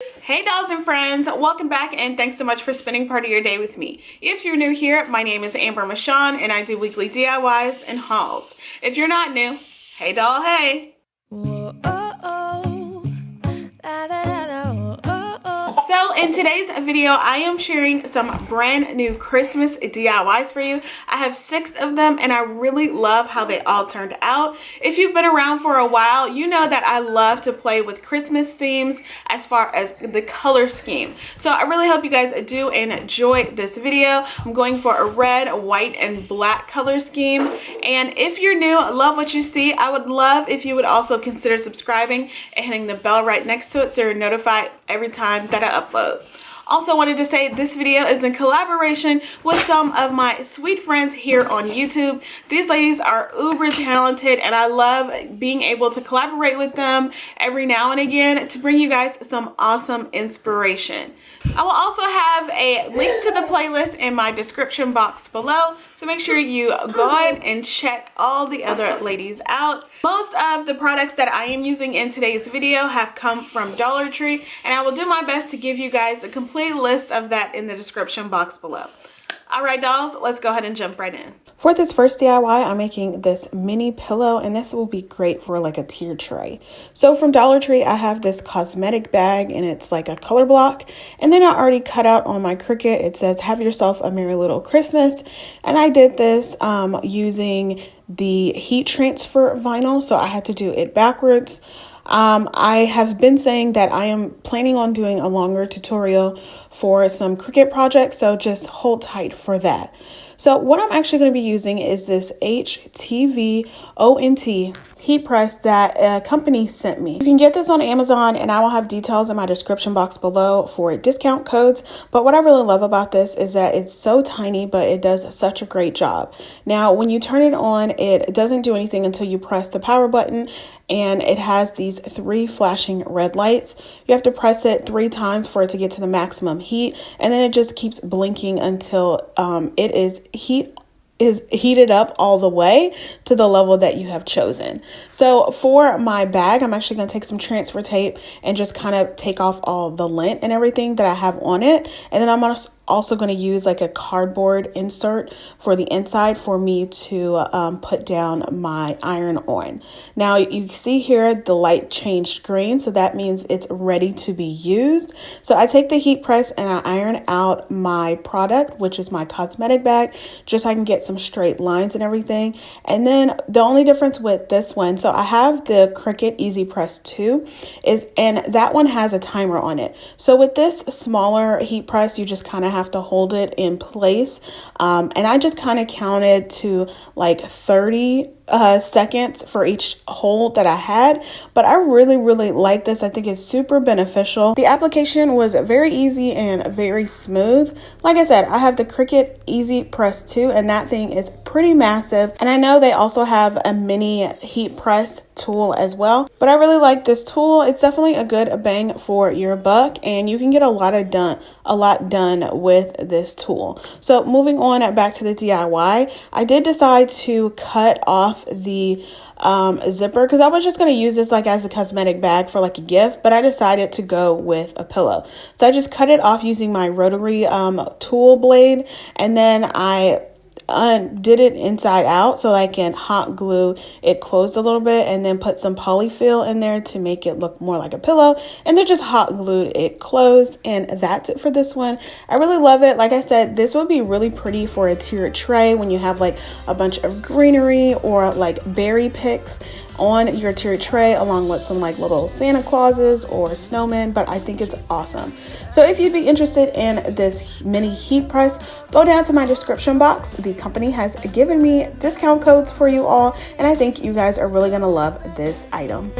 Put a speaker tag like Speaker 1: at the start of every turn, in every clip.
Speaker 1: Hey dolls and friends, welcome back and thanks so much for spending part of your day with me. If you're new here, my name is Amber Michon and I do weekly DIYs and hauls. If you're not new, hey doll, hey! Whoa, oh, oh. Da, da, da, da, oh, oh. So in today's video, I am sharing some brand new Christmas DIYs for you. I have 6 of them and I really love how they all turned out. If you've been around for a while, you know that I love to play with Christmas themes as far as the color scheme. So I really hope you guys do enjoy this video. I'm going for a red, white, and black color scheme. And if you're new, love what you see, I would love if you would also consider subscribing and hitting the bell right next to it so you're notified every time that I upload. Also wanted to say this video is in collaboration with some of my sweet friends here on YouTube. These ladies are uber talented and I love being able to collaborate with them every now and again to bring you guys some awesome inspiration. I will also have a link to the playlist in my description box below, so make sure you go ahead and check all the other ladies out. Most of the products that I am using in today's video have come from Dollar Tree, and I will do my best to give you guys a complete list of that in the description box below. Alright dolls, let's go ahead and jump right in. For this first DIY, I'm making this mini pillow, and this will be great for like a tier tray. So from Dollar Tree, I have this cosmetic bag, and it's like a color block. And then I already cut out on my Cricut, it says, "Have yourself a merry little Christmas." And I did this using the heat transfer vinyl, so I had to do it backwards. I have been saying that I am planning on doing a longer tutorial for some Cricut projects, so just hold tight for that. So what I'm actually going to be using is this HTVrONT heat press that a company sent me. You can get this on Amazon, and I will have details in my description box below for discount codes. But what I really love about this is that it's so tiny, but it does such a great job. Now, when you turn it on, it doesn't do anything until you press the power button, and it has these 3 flashing red lights. You have to press it 3 times for it to get to the maximum heat, and then it just keeps blinking until it is heated up all the way to the level that you have chosen. So for my bag, I'm actually going to take some transfer tape and just kind of take off all the lint and everything that I have on it. And then I'm also going to use like a cardboard insert for the inside for me to put down my iron on. Now you see here the light changed green, so that means it's ready to be used. So I take the heat press and I iron out my product, which is my cosmetic bag, just so I can get some straight lines and everything. And then the only difference with this one, so I have the Cricut Easy Press 2, and that one has a timer on it. So with this smaller heat press, you just kind of have to hold it in place. And I just kind of counted to like 30 seconds for each hold that I had, but I really like this. I think it's super beneficial. The application was very easy and very smooth. Like I said, I have the Cricut Easy Press 2, and that thing is pretty massive. And I know they also have a mini heat press tool as well, but I really like this tool. It's definitely a good bang for your buck, and you can get a lot done with this tool. So moving on back to the DIY, I did decide to cut off the zipper because I was just going to use this like as a cosmetic bag for like a gift, but I decided to go with a pillow. So I just cut it off using my rotary tool blade, and then I did it inside out so I can hot glue it closed a little bit, and then put some polyfill in there to make it look more like a pillow, and then just hot glued it closed. And that's it for this one. I really love it. Like I said, this would be really pretty for a tiered tray when you have like a bunch of greenery or like berry picks on your tiered tray, along with some like little Santa Clauses or snowmen. But I think it's awesome. So if you'd be interested in this mini heat press, go down to my description box. The company has given me discount codes for you all, and I think you guys are really gonna love this item.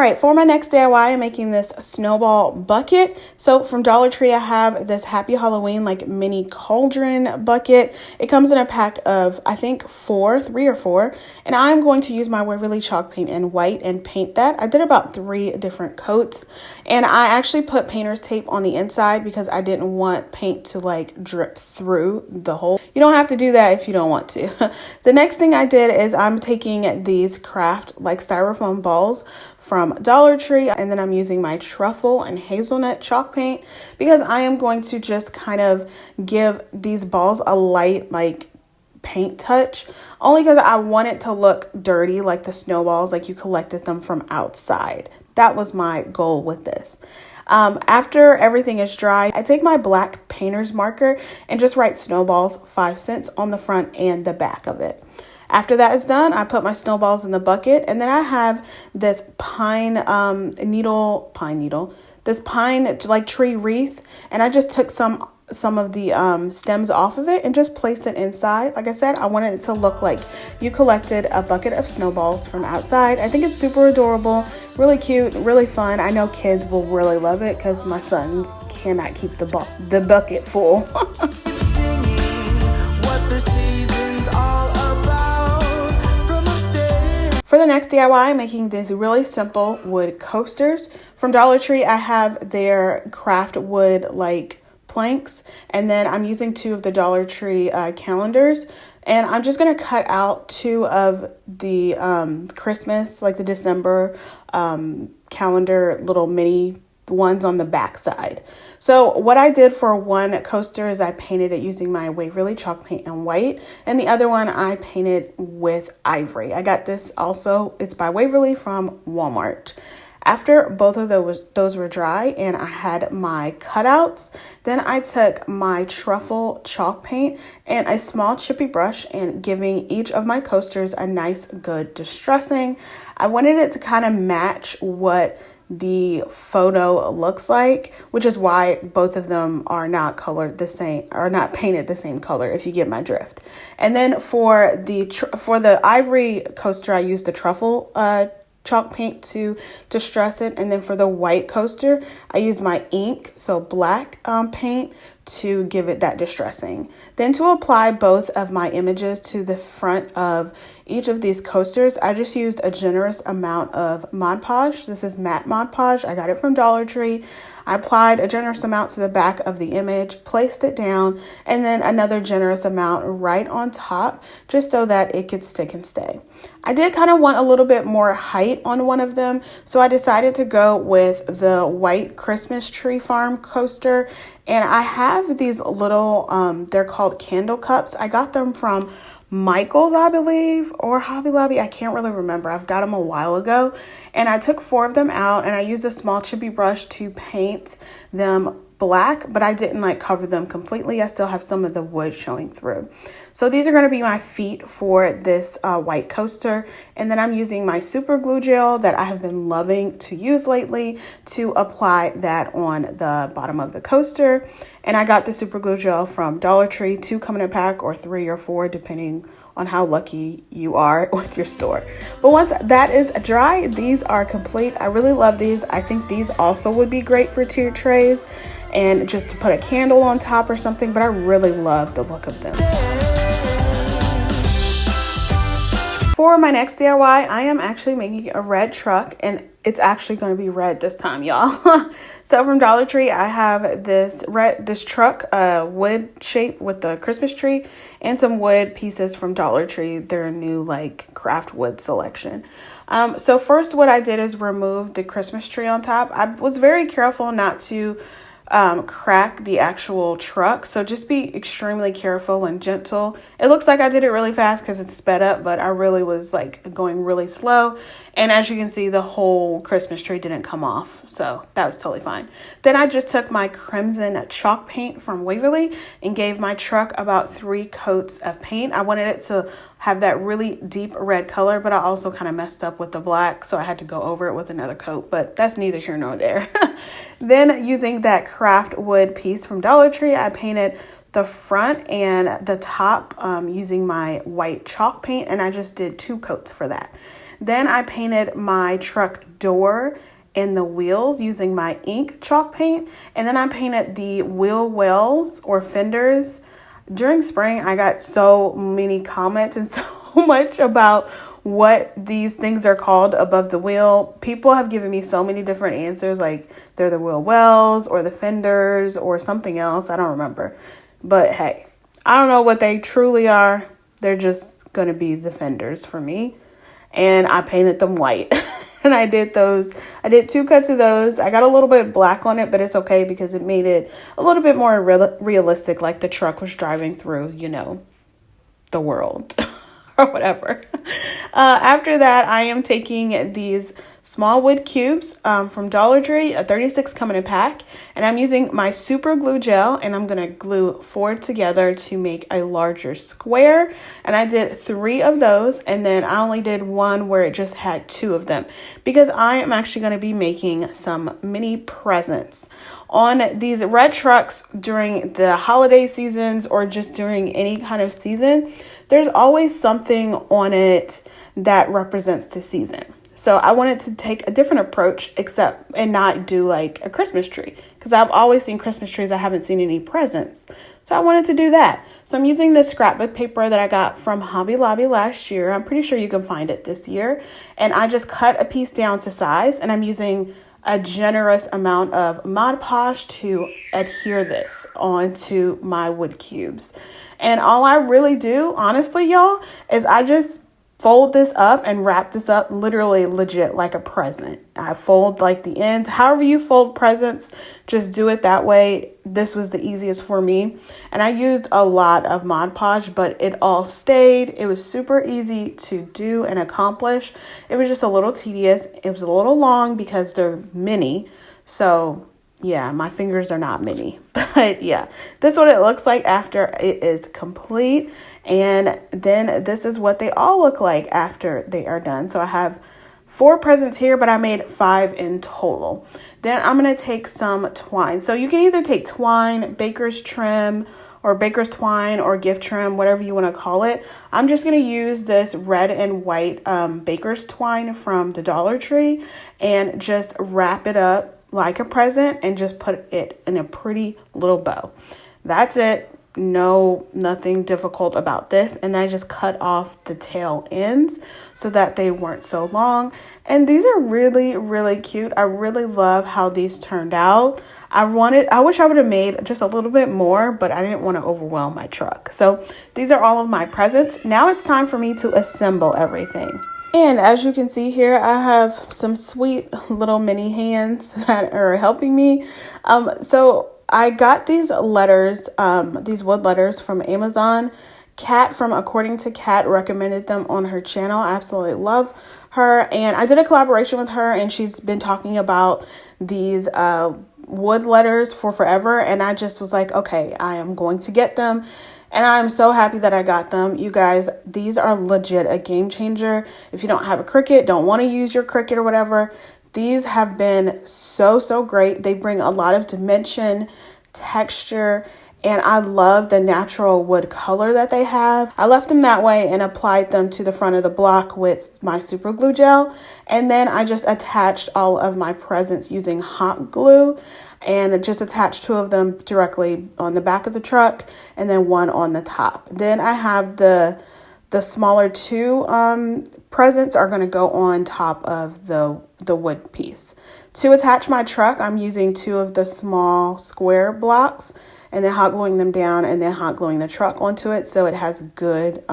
Speaker 1: right, for my next DIY, I'm making this Snowball Bucket. So from Dollar Tree, I have this Happy Halloween like mini cauldron bucket. It comes in a pack of, I think, 3 or 4. And I'm going to use my Waverly chalk paint in white and paint that. I did about 3 different coats. And I actually put painter's tape on the inside because I didn't want paint to like drip through the hole. You don't have to do that if you don't want to. The next thing I did is I'm taking these craft like styrofoam balls from Dollar Tree, and then I'm using my truffle and hazelnut chalk paint because I am going to just kind of give these balls a light like paint touch, only because I want it to look dirty like the snowballs, like you collected them from outside. That was my goal with this. After everything is dry, I take my black painter's marker and just write snowballs 5 cents on the front and the back of it. After that is done, I put my snowballs in the bucket, and then I have this pine like tree wreath, and I just took some of the stems off of it and just placed it inside. Like I said, I wanted it to look like you collected a bucket of snowballs from outside. I think it's super adorable, really cute, really fun. I know kids will really love it because my sons cannot keep the bucket full. For the next DIY, I'm making these really simple wood coasters. From Dollar Tree, I have their craft wood like planks, and then I'm using 2 of the Dollar Tree calendars, and I'm just going to cut out 2 of the Christmas, like the December calendar little mini ones on the back side. So what I did for one coaster is I painted it using my Waverly chalk paint in white, and the other one I painted with ivory. I got this also, it's by Waverly from Walmart. After both of those were dry and I had my cutouts, then I took my truffle chalk paint and a small chippy brush and giving each of my coasters a nice good distressing. I wanted it to kind of match what the photo looks like, which is why both of them are not colored the same, or not painted the same color, if you get my drift. And then for the ivory coaster, I used the truffle chalk paint to distress it, and then for the white coaster I use my ink, so black paint, to give it that distressing. Then to apply both of my images to the front of each of these coasters, I just used a generous amount of Mod Podge. This is matte Mod Podge. I got it from Dollar Tree. I applied a generous amount to the back of the image, placed it down, and then another generous amount right on top, just so that it could stick and stay. I did kind of want a little bit more height on one of them, so I decided to go with the white Christmas tree farm coaster. And I have these little, they're called candle cups. I got them from Michael's, I believe, or Hobby Lobby. I can't really remember. I've got them a while ago. And I took 4 of them out and I used a small chippy brush to paint them black, but I didn't like cover them completely. I still have some of the wood showing through. So these are going to be my feet for this white coaster. And then I'm using my super glue gel that I have been loving to use lately to apply that on the bottom of the coaster. And I got the super glue gel from Dollar Tree, 2 come in a pack, or 3 or 4, depending on how lucky you are with your store. But once that is dry, these are complete. I really love these. I think these also would be great for tier trays and just to put a candle on top or something, but I really love the look of them. For my next DIY, I am actually making a red truck, and it's actually going to be red this time, y'all. So from Dollar Tree, I have this truck, wood shape with the Christmas tree, and some wood pieces from Dollar Tree. They're a new like craft wood selection. So first what I did is remove the Christmas tree on top. I was very careful not to crack the actual truck, so just be extremely careful and gentle. It looks like I did it really fast because it's sped up, but I really was like going really slow, and as you can see, the whole Christmas tree didn't come off, so that was totally fine. Then I just took my crimson chalk paint from Waverly and gave my truck about 3 coats of paint. I wanted it to have that really deep red color, but I also kind of messed up with the black, so I had to go over it with another coat, but that's neither here nor there. Then using that craft wood piece from Dollar Tree, I painted the front and the top using my white chalk paint, and I just did 2 coats for that. Then I painted my truck door and the wheels using my ink chalk paint, and then I painted the wheel wells or fenders. During spring, I got so many comments and so much about what these things are called above the wheel. People have given me so many different answers, like they're the wheel wells or the fenders or something else. I don't remember. But hey, I don't know what they truly are. They're just going to be the fenders for me. And I painted them white. And I did those. I did 2 coats of those. I got a little bit black on it, but it's okay because it made it a little bit more realistic, like the truck was driving through, you know, the world or whatever. After that, I am taking these small wood cubes from Dollar Tree, a 36 come in a pack, and I'm using my super glue gel, and I'm going to glue 4 together to make a larger square. And I did 3 of those, and then I only did 1 where it just had 2 of them because I am actually going to be making some mini presents on these red trucks during the holiday seasons or just during any kind of season. There's always something on it that represents the season. So I wanted to take a different approach and not do like a Christmas tree, because I've always seen Christmas trees. I haven't seen any presents. So I wanted to do that. So I'm using this scrapbook paper that I got from Hobby Lobby last year. I'm pretty sure you can find it this year. And I just cut a piece down to size, and I'm using a generous amount of Mod Podge to adhere this onto my wood cubes. And all I really do, honestly, y'all, is I just fold this up and wrap this up literally legit like a present. I fold like the ends. However you fold presents, just do it that way. This was the easiest for me. And I used a lot of Mod Podge, but it all stayed. It was super easy to do and accomplish. It was just a little tedious. It was a little long because they're mini. So yeah, my fingers are not mini, but yeah, this is what it looks like after it is complete. And then this is what they all look like after they are done. So I have 4 presents here, but I made 5 in total. Then I'm going to take some twine. So you can either take twine, baker's trim, or baker's twine, or gift trim, whatever you want to call it. I'm just going to use this red and white baker's twine from the Dollar Tree and just wrap it up like a present and just put it in a pretty little bow. That's it. Nothing difficult about this. And I just cut off the tail ends so that they weren't so long. And these are really, really cute. I really love how these turned out. I wish I would have made just a little bit more, but I didn't want to overwhelm my truck. So these are all of my presents. Now it's time for me to assemble everything. And as you can see here, I have some sweet little mini hands that are helping me. So I got these letters, these wood letters from Amazon. Kat from According to Kat recommended them on her channel. I absolutely love her. And I did a collaboration with her, and she's been talking about these wood letters for forever. And I just was like, okay, I am going to get them. And I'm so happy that I got them. You guys, these are legit a game changer. If you don't have a Cricut, don't want to use your Cricut or whatever, these have been so great. They bring a lot of dimension, texture, and I love the natural wood color that they have. I left them that way and applied them to the front of the block with my super glue gel. And then I just attached all of my presents using hot glue, and just attached 2 of them directly on the back of the truck and then 1 on the top. Then I have the smaller 2 presents are going to go on top of the wood piece. To attach my truck, I'm using 2 of the small square blocks and then hot gluing them down and then hot gluing the truck onto it so it has good,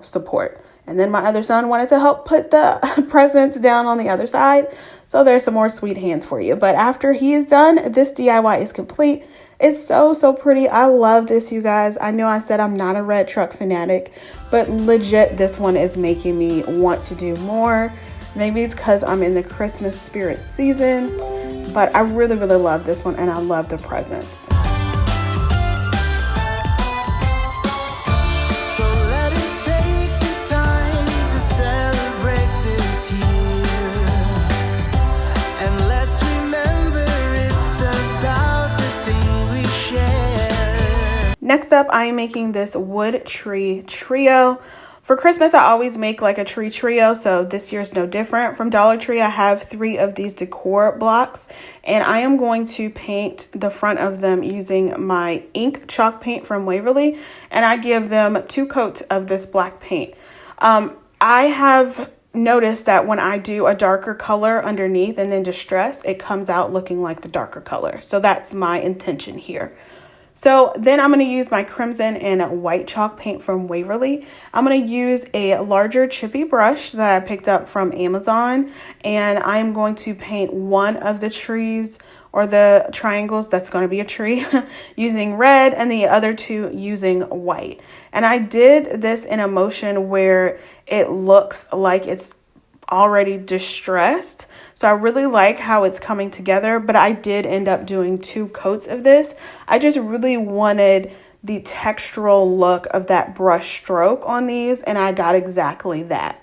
Speaker 1: support. And then my other son wanted to help put the presents down on the other side. So there's some more sweet hands for you. But after he is done, this DIY is complete. It's so pretty. I love this, you guys. I know I said I'm not a red truck fanatic, but legit, this one is making me want to do more. Maybe it's because I'm in the Christmas spirit season, but I really love this one, and I love the presents. Next up, I am making this wood tree trio. For Christmas, I always make like a tree trio, so this year's no different. From Dollar Tree, I have 3 of these Decor blocks, and I am going to paint the front of them using my ink chalk paint from Waverly, and I give them 2 coats of this black paint. I have noticed that when I do a darker color underneath and then distress, it comes out looking like the darker color. So that's my intention here. So then I'm going to use my crimson and white chalk paint from Waverly. I'm going to use a larger chippy brush that I picked up from Amazon, and I'm going to paint one of the trees or the triangles that's going to be a tree using red and the other 2 using white. And I did this in a motion where it looks like it's already distressed, so I really like how it's coming together, but I did end up doing 2 coats of this. I just really wanted the textural look of that brush stroke on these, and I got exactly that.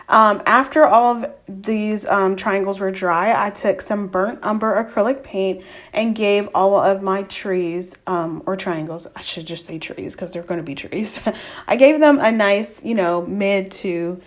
Speaker 1: After all of these triangles were dry, I took some burnt umber acrylic paint and gave all of my trees, or triangles, I should just say trees because they're going to be trees. I gave them a nice, mid to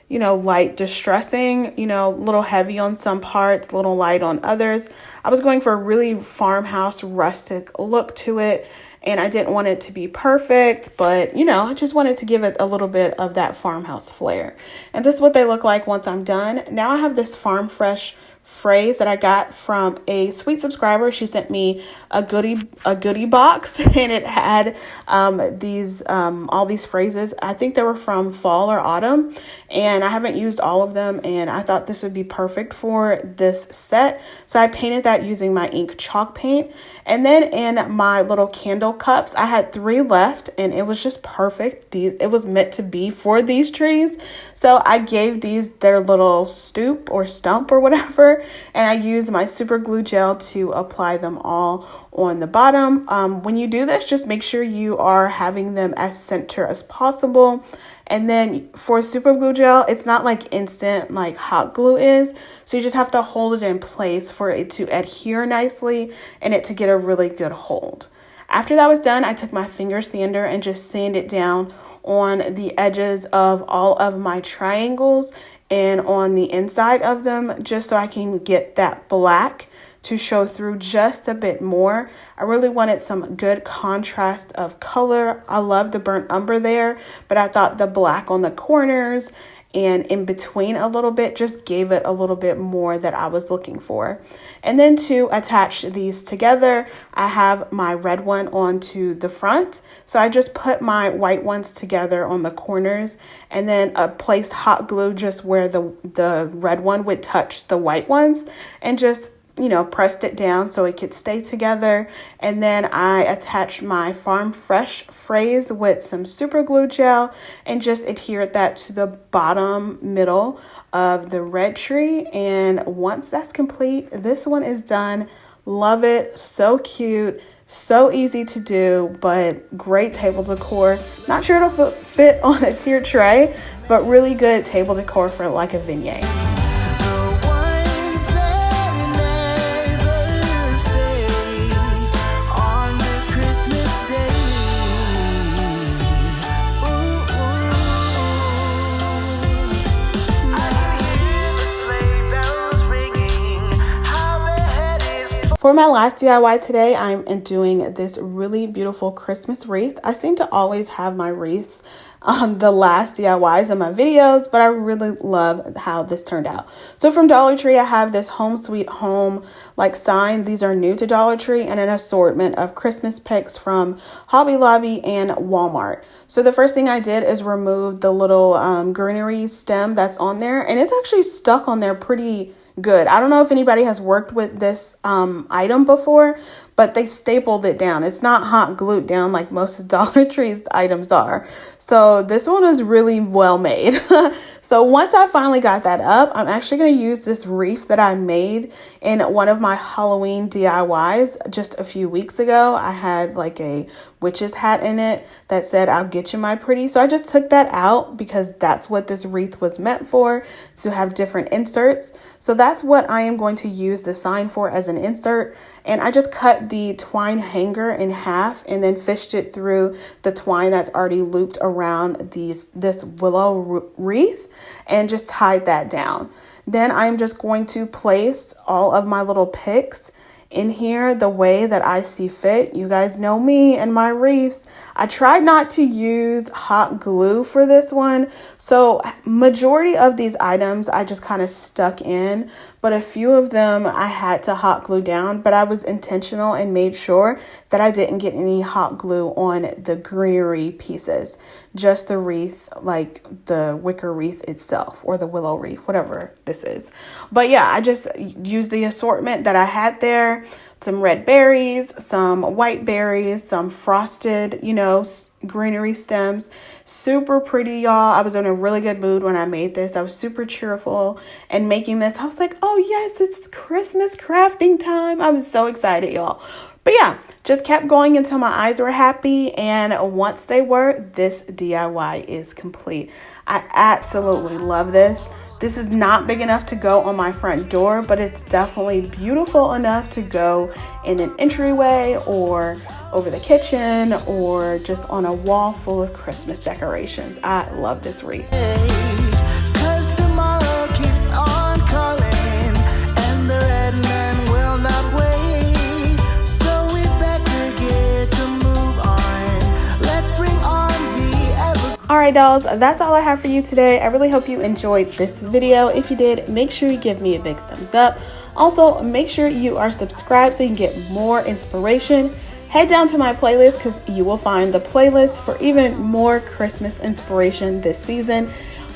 Speaker 1: light distressing, a little heavy on some parts, a little light on others. I was going for a really farmhouse rustic look to it, and I didn't want it to be perfect, but I just wanted to give it a little bit of that farmhouse flair. And this is what they look like once I'm done. Now I have this Farm Fresh phrase that I got from a sweet subscriber. She sent me a goodie box, and it had all these phrases. I think they were from fall or autumn, and I haven't used all of them, and I thought this would be perfect for this set. So I painted that using my ink chalk paint. And then in my little candle cups, I had 3 left, and it was just perfect. It was meant to be for these trees. So I gave these their little stoop or stump or whatever, and I used my super glue gel to apply them all on the bottom. When you do this, just make sure you are having them as center as possible. And then for super glue gel, it's not like instant like hot glue is. So you just have to hold it in place for it to adhere nicely and it to get a really good hold. After that was done, I took my finger sander and just sanded down on the edges of all of my triangles and on the inside of them, just so I can get that black to show through just a bit more. I really wanted some good contrast of color. I love the burnt umber there, but I thought the black on the corners and in between a little bit just gave it a little bit more that I was looking for. And then to attach these together, I have my red one onto the front. So I just put my white ones together on the corners and then placed hot glue just where the red one would touch the white ones, and just pressed it down so it could stay together. And then I attached my Farm Fresh phrase with some super glue gel and just adhered that to the bottom middle of the red tree. And once that's complete, this one is done. Love it. So cute. So easy to do, but great table decor. Not sure it'll fit on a tiered tray, but really good table decor for like a vignette. For my last DIY today, I'm doing this really beautiful Christmas wreath. I seem to always have my wreaths the last DIYs in my videos, but I really love how this turned out. So from Dollar Tree, I have this Home Sweet Home like sign. These are new to Dollar Tree, and an assortment of Christmas picks from Hobby Lobby and Walmart. So the first thing I did is remove the little greenery stem that's on there, and it's actually stuck on there pretty good. I don't know if anybody has worked with this item before, but they stapled it down. It's not hot glued down like most of Dollar Tree's items are. So this one is really well made. So once I finally got that up, I'm actually going to use this wreath that I made in one of my Halloween DIYs just a few weeks ago. I had like a witch's hat in it that said, "I'll get you, my pretty." So I just took that out because that's what this wreath was meant for, to have different inserts. So that's what I am going to use the sign for as an insert. And I just cut the twine hanger in half and then fished it through the twine that's already looped around this willow wreath and just tied that down. Then I'm just going to place all of my little picks in here the way that I see fit. You guys know me and my wreaths. I tried not to use hot glue for this one, so majority of these items I just kind of stuck in, but a few of them I had to hot glue down, but I was intentional and made sure that I didn't get any hot glue on the greenery pieces, just the wreath, like the wicker wreath itself or the willow wreath, whatever this is. But yeah, I just used the assortment that I had there. Some red berries, some white berries, some frosted, greenery stems. Super pretty, y'all. I was in a really good mood when I made this. I was super cheerful and making this. I was like, oh yes, it's Christmas crafting time. I was so excited, y'all. But yeah, just kept going until my eyes were happy. And once they were, this DIY is complete. I absolutely love this. This is not big enough to go on my front door, but it's definitely beautiful enough to go in an entryway or over the kitchen or just on a wall full of Christmas decorations. I love this wreath. Alright dolls, that's all I have for you today. I really hope you enjoyed this video. If you did, make sure you give me a big thumbs up. Also, make sure you are subscribed so you can get more inspiration. Head down to my playlist because you will find the playlist for even more Christmas inspiration this season,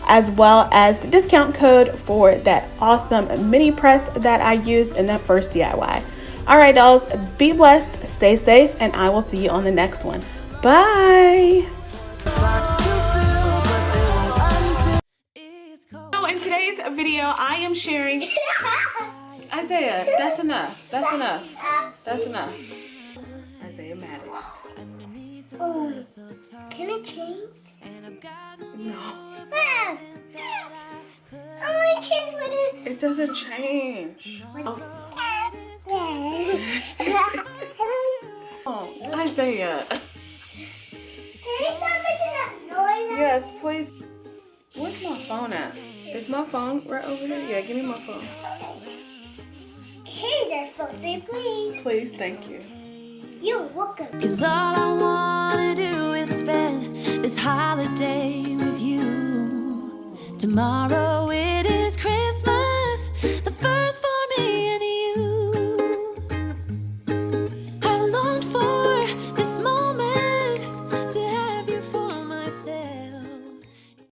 Speaker 1: as well as the discount code for that awesome mini press that I used in that first DIY. Alright dolls, be blessed, stay safe, and I will see you on the next one. Bye! So in today's video, I am sharing... Isaiah, that's enough. That's enough. That's enough. Isaiah matters.
Speaker 2: Oh, can it change?
Speaker 1: No.
Speaker 2: Oh, it changed with it.
Speaker 1: It doesn't change. Oh, Isaiah. Yes, please. Where's my phone at? Is my phone right over here? Yeah, give me my phone.
Speaker 2: Hey there, Foxy, please.
Speaker 1: Please, thank you.
Speaker 2: You're welcome.
Speaker 3: 'Cause all I wanna do is spend this holiday with you. Tomorrow